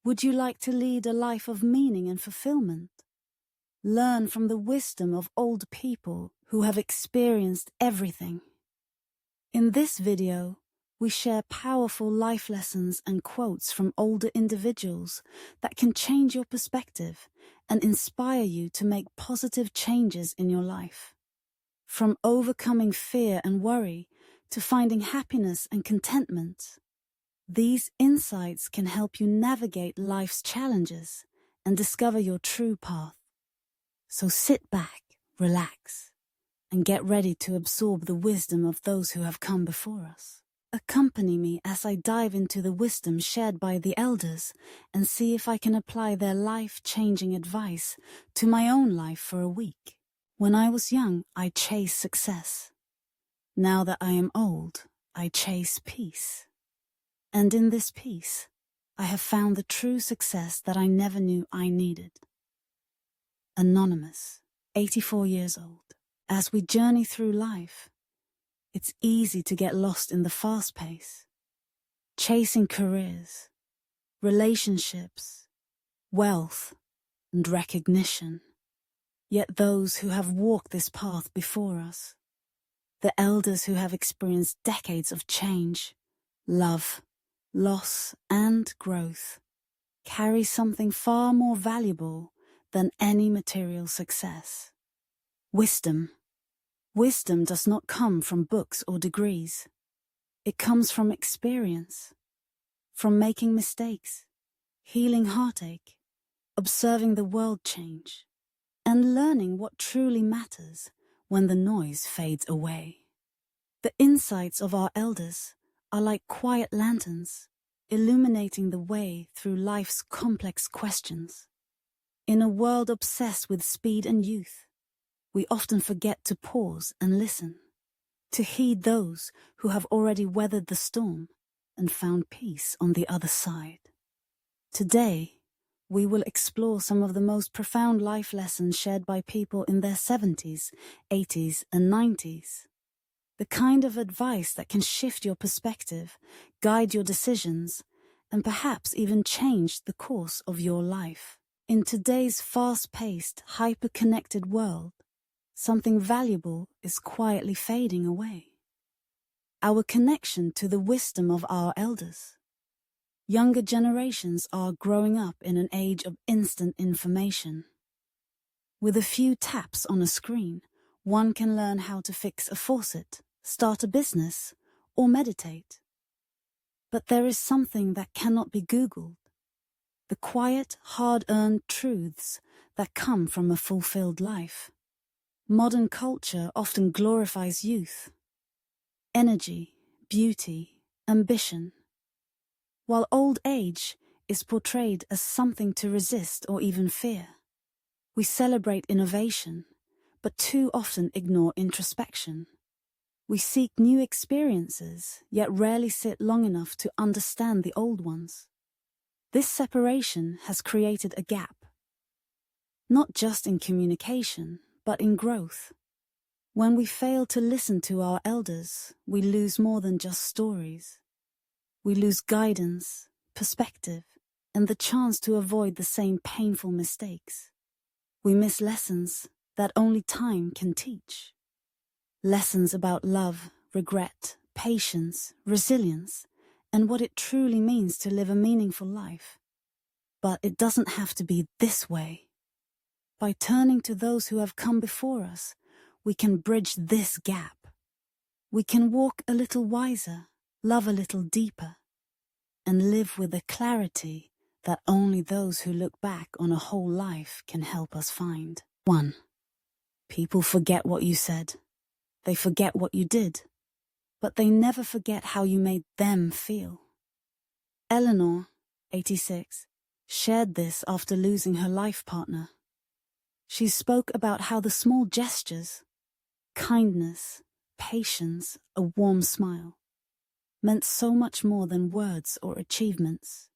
Would you like to lead a life of meaning and fulfillment? Learn from the wisdom of old people who have experienced everything. In this video, we share powerful life lessons and quotes from older individuals that can change your perspective and inspire you to make positive changes in your life. From overcoming fear and worry to finding happiness and contentment, these insights can help you navigate life's challenges and discover your true path. So sit back, relax, and get ready to absorb the wisdom of those who have come before us. Accompany me as I dive into the wisdom shared by the elders and see if I can apply their life-changing advice to my own life for a week. When I was young, I chased success. Now that I am old, I chase peace. And in this peace, I have found the true success that I never knew I needed. Anonymous, 84 years old. As we journey through life, it's easy to get lost in the fast pace, chasing careers, relationships, wealth, and recognition. Yet those who have walked this path before us, the elders who have experienced decades of change, love, loss, and growth, carry something far more valuable than any material success. Wisdom. Wisdom does not come from books or degrees. It comes from experience, from making mistakes, healing heartache, observing the world change, and learning what truly matters when the noise fades away. The insights of our elders are like quiet lanterns, illuminating the way through life's complex questions. In a world obsessed with speed and youth, we often forget to pause and listen, to heed those who have already weathered the storm and found peace on the other side. Today, we will explore some of the most profound life lessons shared by people in their 70s, 80s, and 90s. The kind of advice that can shift your perspective, guide your decisions, and perhaps even change the course of your life. In today's fast-paced, hyper-connected world, something valuable is quietly fading away. Our connection to the wisdom of our elders. Younger generations are growing up in an age of instant information. With a few taps on a screen, one can learn how to fix a faucet, start a business, or meditate. But there is something that cannot be Googled. The quiet, hard-earned truths that come from a fulfilled life. Modern culture often glorifies youth, energy, beauty, ambition, while old age is portrayed as something to resist or even fear. We celebrate innovation, but too often ignore introspection. We seek new experiences, yet rarely sit long enough to understand the old ones. This separation has created a gap, not just in communication, but in growth. When we fail to listen to our elders, we lose more than just stories. We lose guidance, perspective, and the chance to avoid the same painful mistakes. We miss lessons that only time can teach. Lessons about love, regret, patience, resilience, and what it truly means to live a meaningful life. But it doesn't have to be this way. By turning to those who have come before us, we can bridge this gap. We can walk a little wiser, love a little deeper, and live with a clarity that only those who look back on a whole life can help us find. 1. People forget what you said. They forget what you did, but they never forget how you made them feel. Eleanor, 86, shared this after losing her life partner. She spoke about how the small gestures, kindness, patience, a warm smile, meant so much more than words or achievements.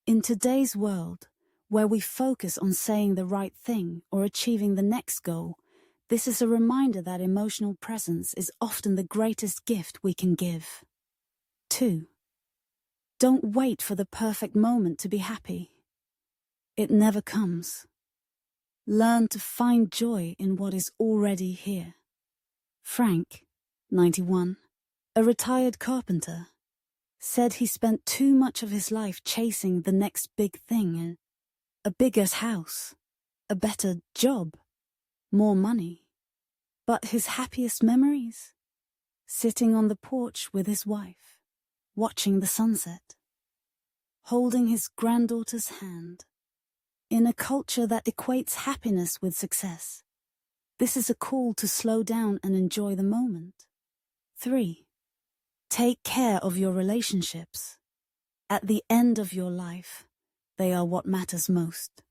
In today's world, where we focus on saying the right thing or achieving the next goal, this is a reminder that emotional presence is often the greatest gift we can give. 2. Don't wait for the perfect moment to be happy. It never comes. Learn to find joy in what is already here. Frank, 91, a retired carpenter, said he spent too much of his life chasing the next big thing, a bigger house, a better job, more money. But his happiest memories? Sitting on the porch with his wife, watching the sunset, holding his granddaughter's hand. In a culture that equates happiness with success, this is a call to slow down and enjoy the moment. 3. Take care of your relationships. At the end of your life, they are what matters most.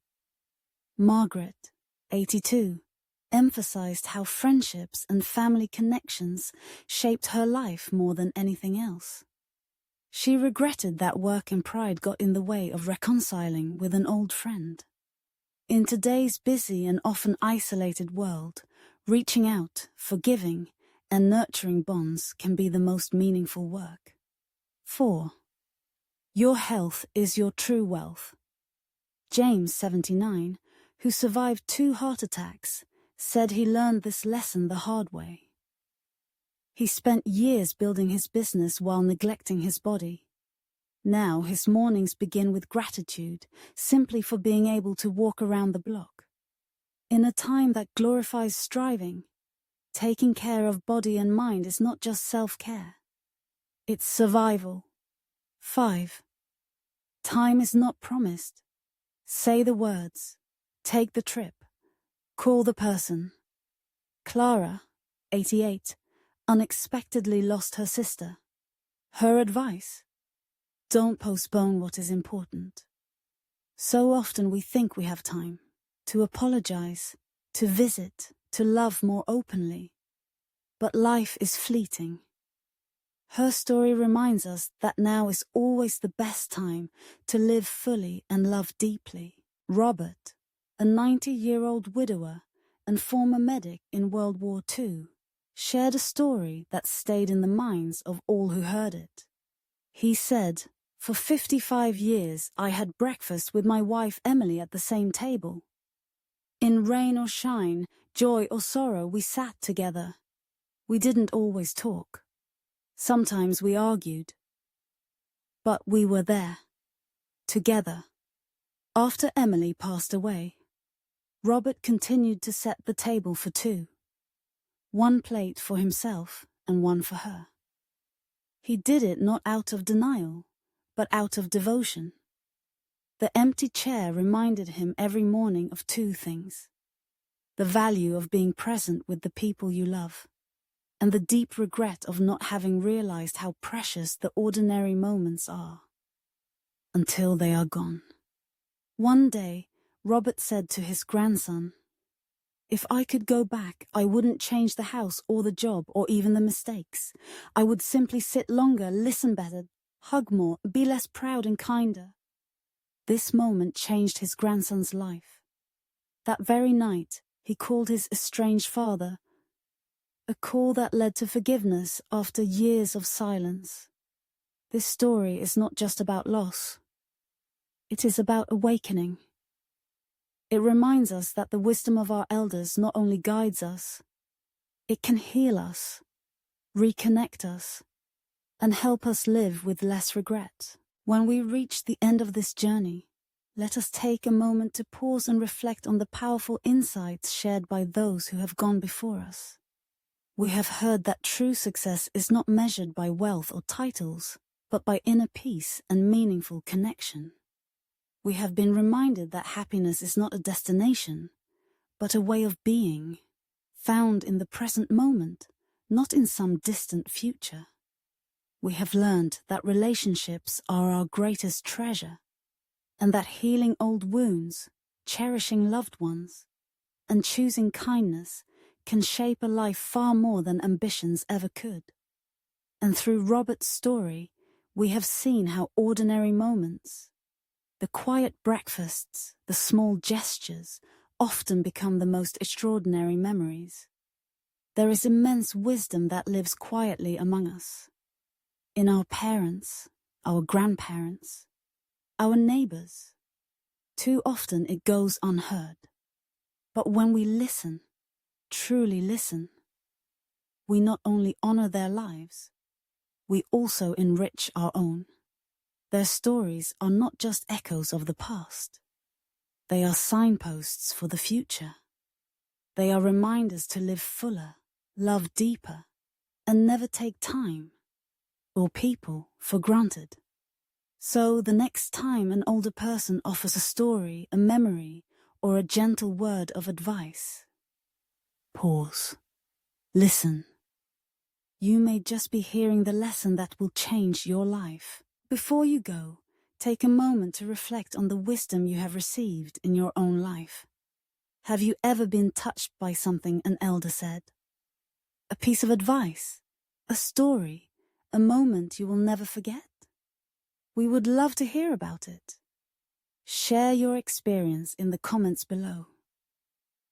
Margaret, 82, emphasized how friendships and family connections shaped her life more than anything else. She regretted that work and pride got in the way of reconciling with an old friend. In today's busy and often isolated world, reaching out, forgiving, and nurturing bonds can be the most meaningful work. 4. Your health is your true wealth. James, 79, who survived 2 heart attacks, said he learned this lesson the hard way. He spent years building his business while neglecting his body. Now his mornings begin with gratitude, simply for being able to walk around the block. In a time that glorifies striving, taking care of body and mind is not just self-care. It's survival. 5. Time is not promised. Say the words. Take the trip. Call the person. Clara, 88, unexpectedly lost her sister. Her advice? Don't postpone what is important. So often we think we have time to apologize, to visit, to love more openly. But life is fleeting. Her story reminds us that now is always the best time to live fully and love deeply. Robert, a 90-year-old widower and former medic in World War II, shared a story that stayed in the minds of all who heard it. He said, "For 55 years I had breakfast with my wife Emily at the same table. In rain or shine, joy or sorrow, we sat together. We didn't always talk. Sometimes we argued. But we were there, together." After Emily passed away, Robert continued to set the table for 2. 1 plate for himself and 1 for her. He did it not out of denial, but out of devotion. The empty chair reminded him every morning of 2 things: the value of being present with the people you love, and the deep regret of not having realized how precious the ordinary moments are, until they are gone. One day, Robert said to his grandson, "If I could go back, I wouldn't change the house or the job or even the mistakes. I would simply sit longer, listen better, hug more, be less proud and kinder." This moment changed his grandson's life. That very night, he called his estranged father, a call that led to forgiveness after years of silence. This story is not just about loss. It is about awakening. It reminds us that the wisdom of our elders not only guides us, it can heal us, reconnect us, and help us live with less regret. When we reach the end of this journey, let us take a moment to pause and reflect on the powerful insights shared by those who have gone before us. We have heard that true success is not measured by wealth or titles, but by inner peace and meaningful connection. We have been reminded that happiness is not a destination, but a way of being, found in the present moment, not in some distant future. We have learned that relationships are our greatest treasure, and that healing old wounds, cherishing loved ones, and choosing kindness can shape a life far more than ambitions ever could. And through Robert's story, we have seen how ordinary moments, the quiet breakfasts, the small gestures, often become the most extraordinary memories. There is immense wisdom that lives quietly among us. In our parents, our grandparents, our neighbors. Too often it goes unheard. But when we listen, truly listen, we not only honor their lives, we also enrich our own. Their stories are not just echoes of the past. They are signposts for the future. They are reminders to live fuller, love deeper, and never take time or people for granted. So the next time an older person offers a story, a memory, or a gentle word of advice, pause. Listen. You may just be hearing the lesson that will change your life. Before you go, take a moment to reflect on the wisdom you have received in your own life. Have you ever been touched by something an elder said? A piece of advice? A story? A moment you will never forget? We would love to hear about it. Share your experience in the comments below.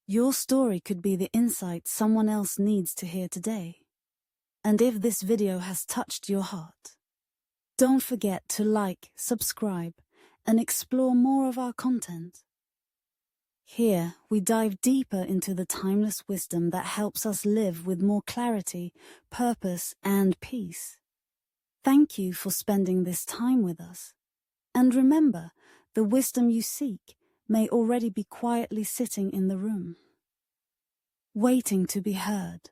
Your story could be the insight someone else needs to hear today. And if this video has touched your heart, don't forget to like, subscribe, and explore more of our content. Here, we dive deeper into the timeless wisdom that helps us live with more clarity, purpose, and peace. Thank you for spending this time with us. And remember, the wisdom you seek may already be quietly sitting in the room, waiting to be heard.